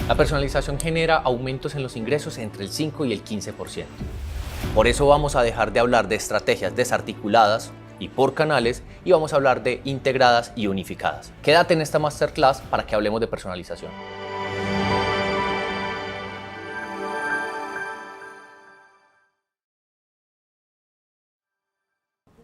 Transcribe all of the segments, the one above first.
La personalización genera aumentos en los ingresos entre el 5 y el 15%. Por eso vamos a dejar de hablar de estrategias desarticuladas y por canales y vamos a hablar de integradas y unificadas. Quédate en esta masterclass para que hablemos de personalización.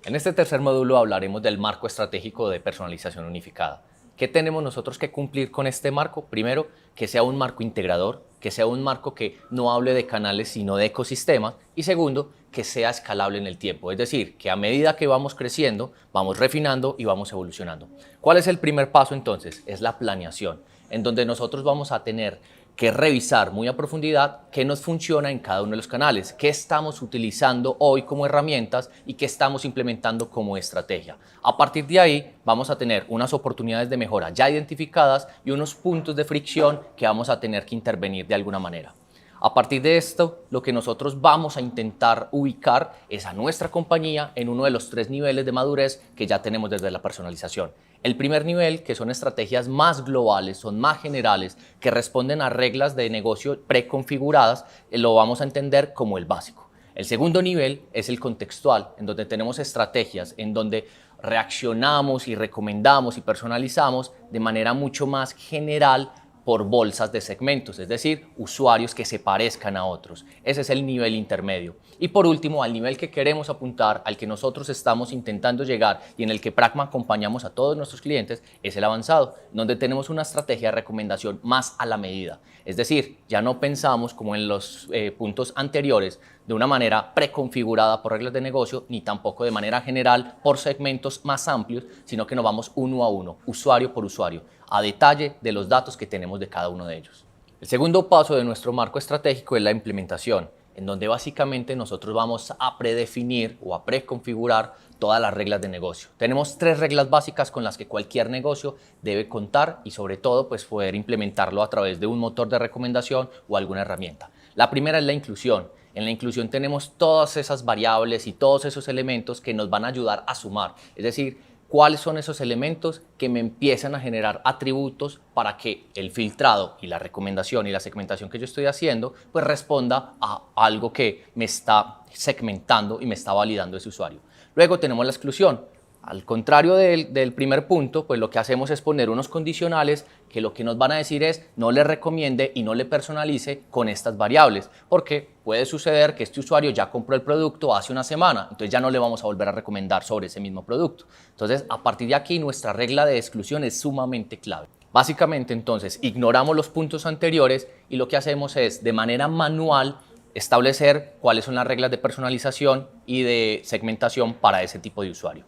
En este tercer módulo hablaremos del marco estratégico de personalización unificada. ¿Qué tenemos nosotros que cumplir con este marco? Primero, que sea un marco integrador, que sea un marco que no hable de canales sino de ecosistemas, y segundo, que sea escalable en el tiempo, es decir, que a medida que vamos creciendo, vamos refinando y vamos evolucionando. ¿Cuál es el primer paso entonces? Es la planeación, en donde nosotros vamos a tener que revisar muy a profundidad qué nos funciona en cada uno de los canales, qué estamos utilizando hoy como herramientas y qué estamos implementando como estrategia. A partir de ahí vamos a tener unas oportunidades de mejora ya identificadas y unos puntos de fricción que vamos a tener que intervenir de alguna manera. A partir de esto, lo que nosotros vamos a intentar ubicar es a nuestra compañía en uno de los 3 niveles de madurez que ya tenemos desde la personalización. El primer nivel, que son estrategias más globales, son más generales, que responden a reglas de negocio preconfiguradas, lo vamos a entender como el básico. El segundo nivel es el contextual, en donde tenemos estrategias, en donde reaccionamos y recomendamos y personalizamos de manera mucho más general por bolsas de segmentos, es decir, usuarios que se parezcan a otros. Ese es el nivel intermedio. Y por último, al nivel que queremos apuntar, al que nosotros estamos intentando llegar y en el que Pragma acompañamos a todos nuestros clientes, es el avanzado, donde tenemos una estrategia de recomendación más a la medida. Es decir, ya no pensamos como en los puntos anteriores de una manera preconfigurada por reglas de negocio, ni tampoco de manera general por segmentos más amplios, sino que nos vamos uno a uno, usuario por usuario, a detalle de los datos que tenemos de cada uno de ellos. El segundo paso de nuestro marco estratégico es la implementación, en donde básicamente nosotros vamos a predefinir o a preconfigurar todas las reglas de negocio. Tenemos 3 reglas básicas con las que cualquier negocio debe contar y sobre todo pues poder implementarlo a través de un motor de recomendación o alguna herramienta. La primera es la inclusión. En la inclusión tenemos todas esas variables y todos esos elementos que nos van a ayudar a sumar, es decir, cuáles son esos elementos que me empiezan a generar atributos para que el filtrado y la recomendación y la segmentación que yo estoy haciendo pues responda a algo que me está segmentando y me está validando ese usuario. Luego tenemos la exclusión. Al contrario del primer punto, pues lo que hacemos es poner unos condicionales que lo que nos van a decir es no le recomiende y no le personalice con estas variables, porque puede suceder que este usuario ya compró el producto hace una semana, entonces ya no le vamos a volver a recomendar sobre ese mismo producto. Entonces, a partir de aquí, nuestra regla de exclusión es sumamente clave. Básicamente, entonces, ignoramos los puntos anteriores y lo que hacemos es, de manera manual, establecer cuáles son las reglas de personalización y de segmentación para ese tipo de usuario.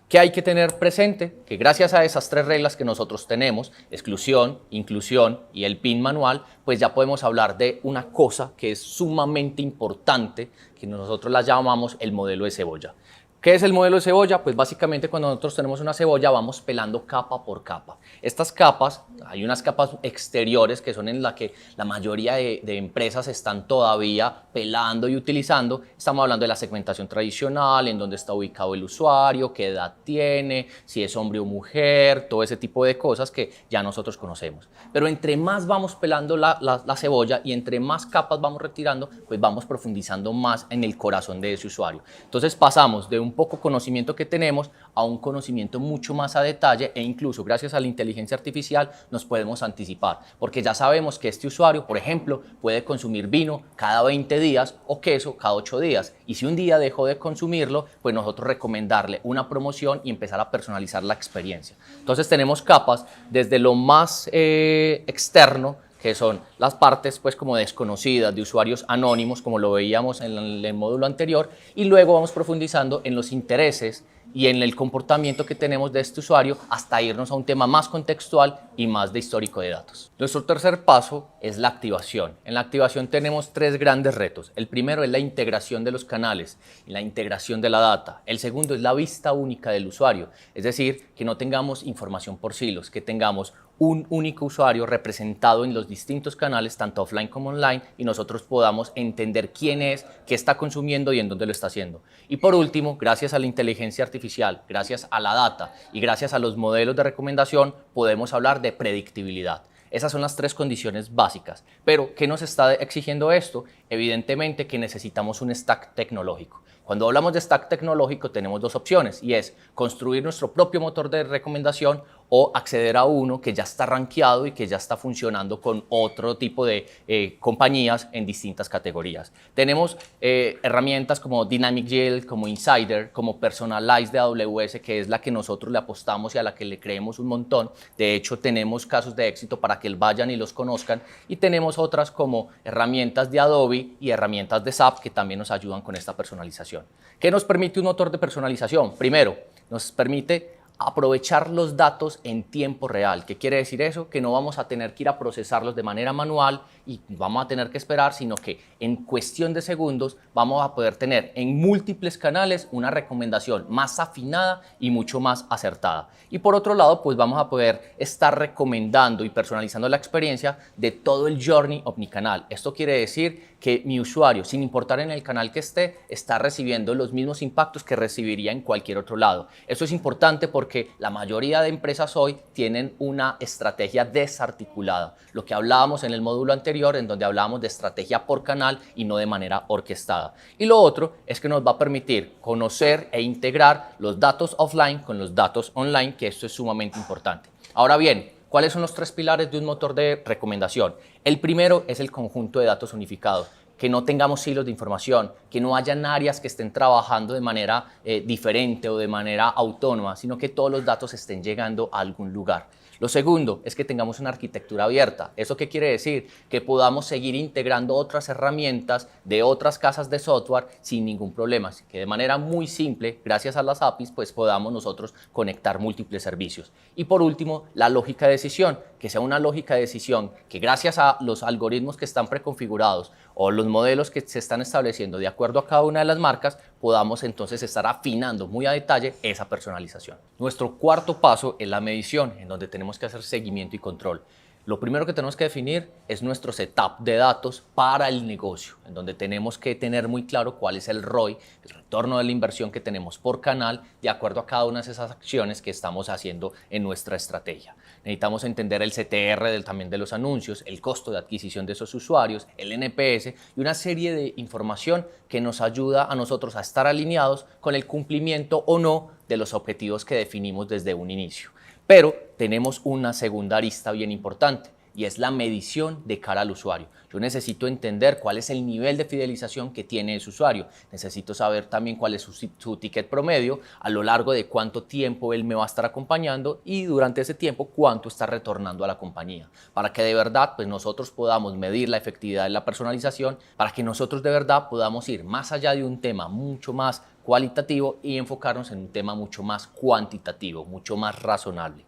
¿Qué hay que tener presente? Que gracias a esas 3 reglas que nosotros tenemos, exclusión, inclusión y el PIN manual, pues ya podemos hablar de una cosa que es sumamente importante, que nosotros la llamamos el modelo de cebolla. ¿Qué es el modelo de cebolla? Pues básicamente cuando nosotros tenemos una cebolla vamos pelando capa por capa. Estas capas, hay unas capas exteriores que son en las que la mayoría de empresas están todavía pelando y utilizando. Estamos hablando de la segmentación tradicional, en dónde está ubicado el usuario, qué edad tiene, si es hombre o mujer, todo ese tipo de cosas que ya nosotros conocemos. Pero entre más vamos pelando la cebolla y entre más capas vamos retirando, pues vamos profundizando más en el corazón de ese usuario. Entonces pasamos de un poco conocimiento que tenemos a un conocimiento mucho más a detalle e incluso gracias a la inteligencia artificial nos podemos anticipar porque ya sabemos que este usuario, por ejemplo, puede consumir vino cada 20 días o queso cada 8 días y si un día dejó de consumirlo, pues nosotros recomendarle una promoción y empezar a personalizar la experiencia. Entonces tenemos capas desde lo más externo, que son las partes pues como desconocidas de usuarios anónimos, como lo veíamos en el módulo anterior, y luego vamos profundizando en los intereses y en el comportamiento que tenemos de este usuario hasta irnos a un tema más contextual y más de histórico de datos. Nuestro tercer paso es la activación. En la activación tenemos 3 grandes retos. El primero es la integración de los canales y la integración de la data. El segundo es la vista única del usuario, es decir, que no tengamos información por silos, que tengamos un único usuario representado en los distintos canales, tanto offline como online, y nosotros podamos entender quién es, qué está consumiendo y en dónde lo está haciendo. Y por último, gracias a la inteligencia artificial, gracias a la data y gracias a los modelos de recomendación, podemos hablar de predictibilidad. Esas son las tres condiciones básicas. Pero, ¿qué nos está exigiendo esto? Evidentemente que necesitamos un stack tecnológico. Cuando hablamos de stack tecnológico tenemos dos opciones y es construir nuestro propio motor de recomendación o acceder a uno que ya está rankeado y que ya está funcionando con otro tipo de compañías en distintas categorías. Tenemos herramientas como Dynamic Yield, como Insider, como Personalize de AWS, que es la que nosotros le apostamos y a la que le creemos un montón. De hecho, tenemos casos de éxito para que vayan y los conozcan. Y tenemos otras como herramientas de Adobe y herramientas de SAP que también nos ayudan con esta personalización. ¿Qué nos permite un motor de personalización? Primero, nos permite aprovechar los datos en tiempo real. ¿Qué quiere decir eso? Que no vamos a tener que ir a procesarlos de manera manual y vamos a tener que esperar, sino que en cuestión de segundos vamos a poder tener en múltiples canales una recomendación más afinada y mucho más acertada. Y por otro lado, pues vamos a poder estar recomendando y personalizando la experiencia de todo el journey omnicanal. Esto quiere decir que mi usuario, sin importar en el canal que esté, está recibiendo los mismos impactos que recibiría en cualquier otro lado. Esto es importante porque la mayoría de empresas hoy tienen una estrategia desarticulada. Lo que hablábamos en el módulo anterior, en donde hablábamos de estrategia por canal y no de manera orquestada. Y lo otro es que nos va a permitir conocer e integrar los datos offline con los datos online, que esto es sumamente importante. Ahora bien, ¿cuáles son los tres pilares de un motor de recomendación? El primero es el conjunto de datos unificados, que no tengamos hilos de información, que no hayan áreas que estén trabajando de manera diferente o de manera autónoma, sino que todos los datos estén llegando a algún lugar. Lo segundo es que tengamos una arquitectura abierta. ¿Eso qué quiere decir? Que podamos seguir integrando otras herramientas de otras casas de software sin ningún problema. Que de manera muy simple, gracias a las APIs, pues podamos nosotros conectar múltiples servicios. Y por último, la lógica de decisión, que sea una lógica de decisión que gracias a los algoritmos que están preconfigurados o los modelos que se están estableciendo de acuerdo a cada una de las marcas, podamos entonces estar afinando muy a detalle esa personalización. Nuestro cuarto paso es la medición, en donde tenemos que hacer seguimiento y control. Lo primero que tenemos que definir es nuestro setup de datos para el negocio, en donde tenemos que tener muy claro cuál es el ROI, el retorno de la inversión que tenemos por canal, de acuerdo a cada una de esas acciones que estamos haciendo en nuestra estrategia. Necesitamos entender el CTR también de los anuncios, el costo de adquisición de esos usuarios, el NPS y una serie de información que nos ayuda a nosotros a estar alineados con el cumplimiento o no de los objetivos que definimos desde un inicio. Pero tenemos una segunda arista bien importante y es la medición de cara al usuario. Yo necesito entender cuál es el nivel de fidelización que tiene ese usuario. Necesito saber también cuál es su ticket promedio, a lo largo de cuánto tiempo él me va a estar acompañando y durante ese tiempo cuánto está retornando a la compañía. Para que de verdad pues, nosotros podamos medir la efectividad de la personalización, para que nosotros de verdad podamos ir más allá de un tema mucho más cualitativo y enfocarnos en un tema mucho más cuantitativo, mucho más razonable.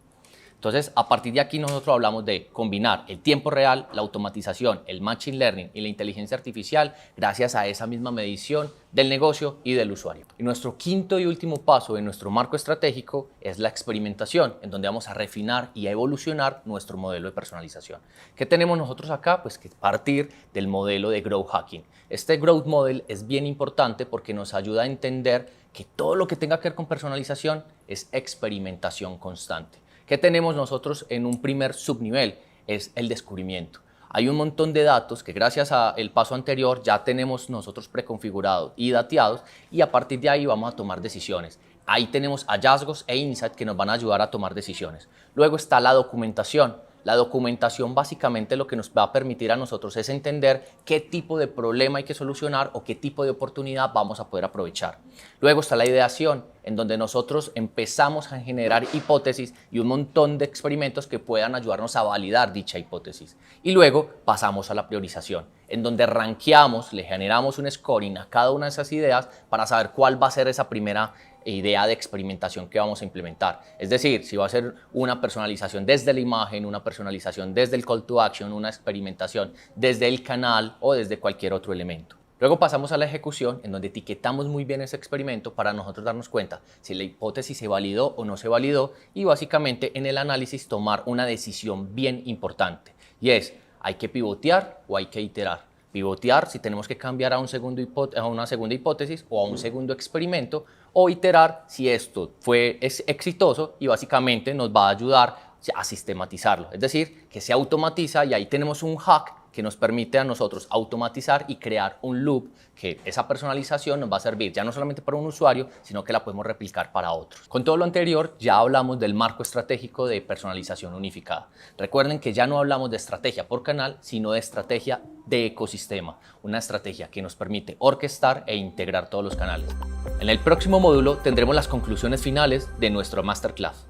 Entonces, a partir de aquí nosotros hablamos de combinar el tiempo real, la automatización, el machine learning y la inteligencia artificial gracias a esa misma medición del negocio y del usuario. Y nuestro quinto y último paso en nuestro marco estratégico es la experimentación, en donde vamos a refinar y a evolucionar nuestro modelo de personalización. ¿Qué tenemos nosotros acá? Pues que partir del modelo de Growth Hacking. Este Growth Model es bien importante porque nos ayuda a entender que todo lo que tenga que ver con personalización es experimentación constante. ¿Qué tenemos nosotros en un primer subnivel? Es el descubrimiento. Hay un montón de datos que gracias al paso anterior ya tenemos nosotros preconfigurados y dateados y a partir de ahí vamos a tomar decisiones. Ahí tenemos hallazgos e insights que nos van a ayudar a tomar decisiones. Luego está la documentación. La documentación básicamente lo que nos va a permitir a nosotros es entender qué tipo de problema hay que solucionar o qué tipo de oportunidad vamos a poder aprovechar. Luego está la ideación, en donde nosotros empezamos a generar hipótesis y un montón de experimentos que puedan ayudarnos a validar dicha hipótesis. Y luego pasamos a la priorización, en donde rankeamos, le generamos un scoring a cada una de esas ideas para saber cuál va a ser esa primera idea de experimentación que vamos a implementar. Es decir, si va a ser una personalización desde la imagen, una personalización desde el call to action, una experimentación desde el canal o desde cualquier otro elemento. Luego pasamos a la ejecución, en donde etiquetamos muy bien ese experimento para nosotros darnos cuenta si la hipótesis se validó o no se validó y básicamente en el análisis tomar una decisión bien importante y es, ¿hay que pivotear o hay que iterar? Pivotear si tenemos que cambiar a una segunda hipótesis o a un segundo experimento o iterar si esto es exitoso y básicamente nos va a ayudar a sistematizarlo. Es decir, que se automatiza y ahí tenemos un hack que nos permite a nosotros automatizar y crear un loop que esa personalización nos va a servir ya no solamente para un usuario, sino que la podemos replicar para otros. Con todo lo anterior, ya hablamos del marco estratégico de personalización unificada. Recuerden que ya no hablamos de estrategia por canal, sino de estrategia de ecosistema, una estrategia que nos permite orquestar e integrar todos los canales. En el próximo módulo tendremos las conclusiones finales de nuestro masterclass.